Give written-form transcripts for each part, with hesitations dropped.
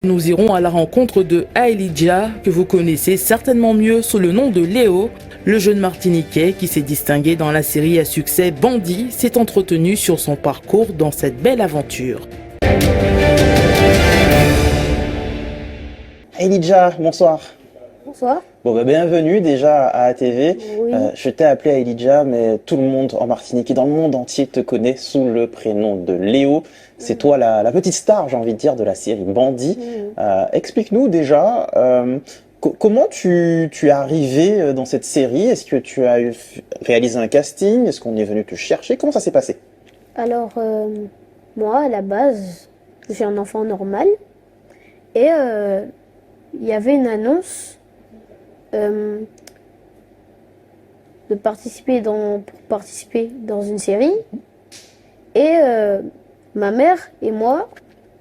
Nous irons à la rencontre de Elijah, que vous connaissez certainement mieux sous le nom de Léo. Le jeune Martiniquais qui s'est distingué dans la série à succès Bandit s'est entretenu sur son parcours dans cette belle aventure. Elijah, bonsoir. Bonsoir. Bon, bienvenue déjà à ATV. Oui. Je t'ai appelé Elijah, mais tout le monde en Martinique et dans le monde entier te connaît sous le prénom de Léo. C'est toi la petite star, j'ai envie de dire, de la série Bandit. Explique-nous déjà comment tu es arrivé dans cette série. Est-ce que tu as réalisé un casting? Est-ce qu'on est venu te chercher? Comment ça s'est passé? Alors, moi, à la base, je suis un enfant normal. Et il y avait une annonce pour participer dans une série. Et ma mère et moi,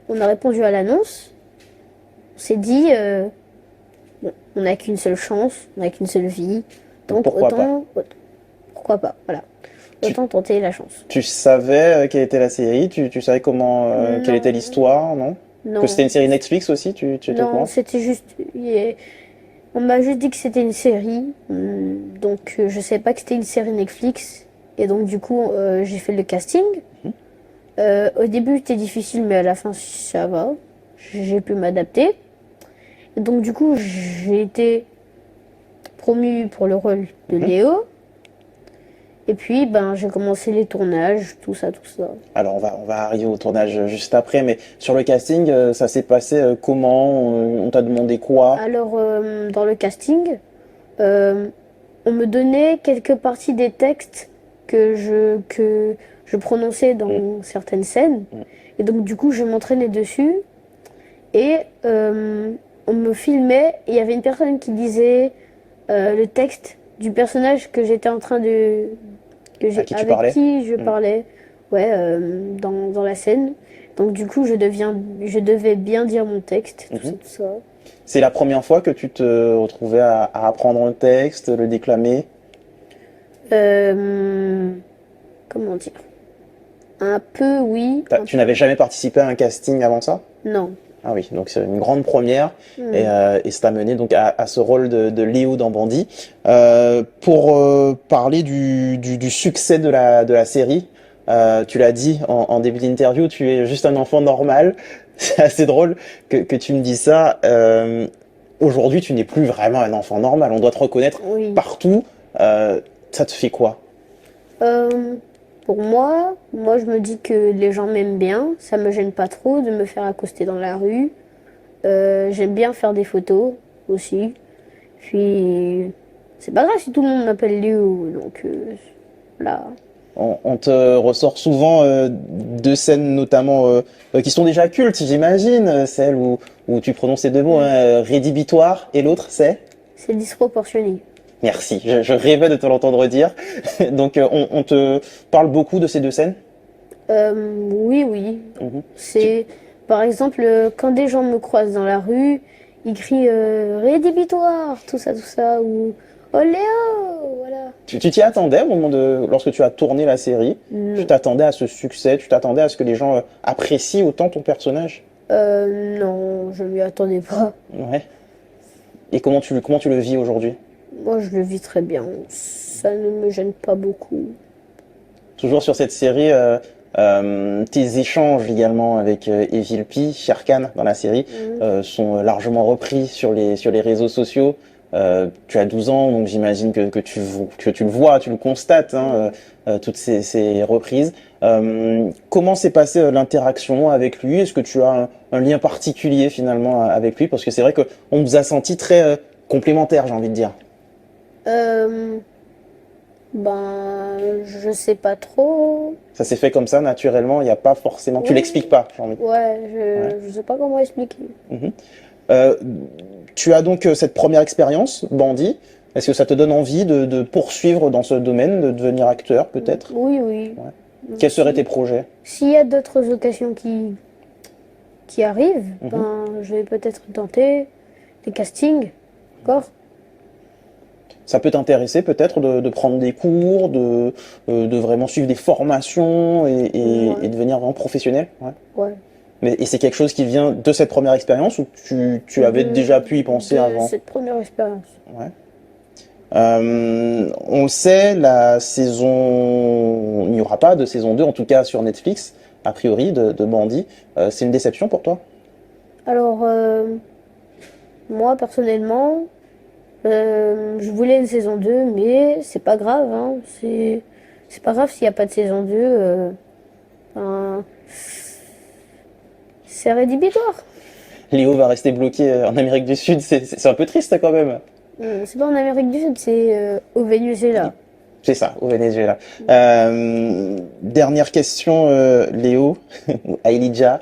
on a répondu à l'annonce. On s'est dit, bon, on n'a qu'une seule chance, on n'a qu'une seule vie. Donc Pourquoi pourquoi pas, voilà. Autant tenter la chance. Tu savais quelle était la série? Tu savais quelle était l'histoire, non? Non. Que c'était une série Netflix aussi, tu étais au Non, courant? c'était juste. On m'a juste dit que c'était une série. Donc je savais pas que c'était une série Netflix. Et donc du coup, j'ai fait le casting. Au début, c'était difficile, mais à la fin, ça va. J'ai pu m'adapter. Et donc du coup, j'ai été promue pour le rôle de Léo. Et puis, j'ai commencé les tournages, tout ça. Alors on va arriver au tournage juste après, mais sur le casting, ça s'est passé comment? On t'a demandé quoi? Alors, dans le casting, on me donnait quelques parties des textes que je prononçais dans certaines scènes. Et donc, du coup, je m'entraînais dessus. Et on me filmait. Et il y avait une personne qui disait le texte du personnage que j'étais en train de... À qui tu parlais? qui je parlais, ouais, dans la scène. Donc du coup, je devais bien dire mon texte, tout ça. C'est la première fois que tu te retrouvais à apprendre un texte, le déclamer? Comment dire? Un peu, oui. Tu n'avais jamais participé à un casting avant ça? Non. Ah oui, donc c'est une grande première et ça t'a mené donc à ce rôle de Léo dans Bandit. Pour parler du succès de la série, tu l'as dit en début d'interview, tu es juste un enfant normal. C'est assez drôle que tu me dis ça. Aujourd'hui, tu n'es plus vraiment un enfant normal. On doit te reconnaître partout. Ça te fait quoi? Pour moi, je me dis que les gens m'aiment bien. Ça me gêne pas trop de me faire accoster dans la rue. J'aime bien faire des photos aussi. Puis, c'est pas grave si tout le monde m'appelle Léo. Donc, là. On te ressort souvent deux scènes notamment qui sont déjà cultes, j'imagine. Celle où tu prononces ces deux mots, rédhibitoire, et l'autre c'est? C'est disproportionné. Merci, je rêvais de te l'entendre dire. Donc on te parle beaucoup de ces deux scènes? Oui. C'est, par exemple, quand des gens me croisent dans la rue, ils crient rédhibitoire, tout ça, ou oh Léo, voilà. Tu t'y attendais lorsque tu as tourné la série? Non. Tu t'attendais à ce succès? Tu t'attendais à ce que les gens apprécient autant ton personnage? Non, je m'y attendais pas. Ouais. Et comment tu le vis aujourd'hui? Moi, je le vis très bien. Ça ne me gêne pas beaucoup. Toujours sur cette série, tes échanges également avec Evil P, Shere Khan dans la série, sont largement repris sur les réseaux sociaux. Tu as 12 ans, donc j'imagine que tu le vois, tu le constates, toutes ces reprises. Comment s'est passée l'interaction avec lui? Est-ce que tu as un lien particulier finalement avec lui? Parce que c'est vrai qu'on nous a sentis très complémentaires, j'ai envie de dire. Je sais pas trop. Ça s'est fait comme ça, naturellement, il n'y a pas forcément... Tu l'expliques pas, j'ai envie de dire. Ouais, je sais pas comment expliquer. Tu as donc cette première expérience, Bandit. Est-ce que ça te donne envie de poursuivre dans ce domaine, de devenir acteur peut-être? Oui. Ouais. Quels seraient tes projets? S'il y a d'autres occasions qui arrivent, je vais peut-être tenter des castings. Encore. Ça peut t'intéresser peut-être de prendre des cours, de vraiment suivre des formations et devenir vraiment professionnel? Ouais. Et c'est quelque chose qui vient de cette première expérience ou tu avais déjà pu y penser avant? Cette première expérience. Ouais. On le sait, il n'y aura pas de saison 2, en tout cas sur Netflix, a priori, de Bandit. C'est une déception pour toi? Alors, moi, personnellement, je voulais une saison 2, mais c'est pas grave, hein. C'est pas grave s'il n'y a pas de saison 2. Enfin, c'est rédhibitoire. Léo va rester bloqué en Amérique du Sud, c'est un peu triste quand même. C'est pas en Amérique du Sud, c'est au Venezuela. C'est ça, au Venezuela. Dernière question, Léo, ou Elijah.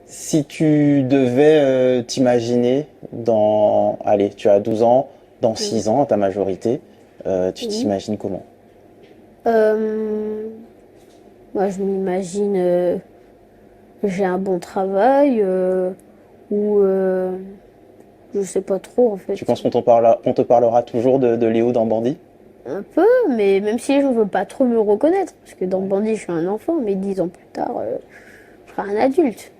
Si tu devais t'imaginer allez, tu as 12 ans, dans 6 ans, à ta majorité, tu t'imagines comment? Moi, je m'imagine que j'ai un bon travail ou je sais pas trop en fait. Tu penses qu'on te parlera toujours de Léo dans Bandit? Un peu, mais même si je veux pas trop me reconnaître, parce que dans Bandit, je suis un enfant, mais 10 ans plus tard, je serai un adulte.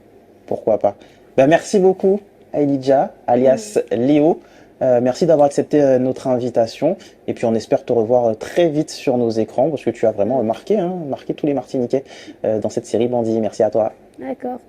Pourquoi pas? Ben, merci beaucoup, Elijah, alias Léo. Merci d'avoir accepté notre invitation. Et puis on espère te revoir très vite sur nos écrans, parce que tu as vraiment marqué tous les Martiniquais dans cette série Bandit. Merci à toi. D'accord.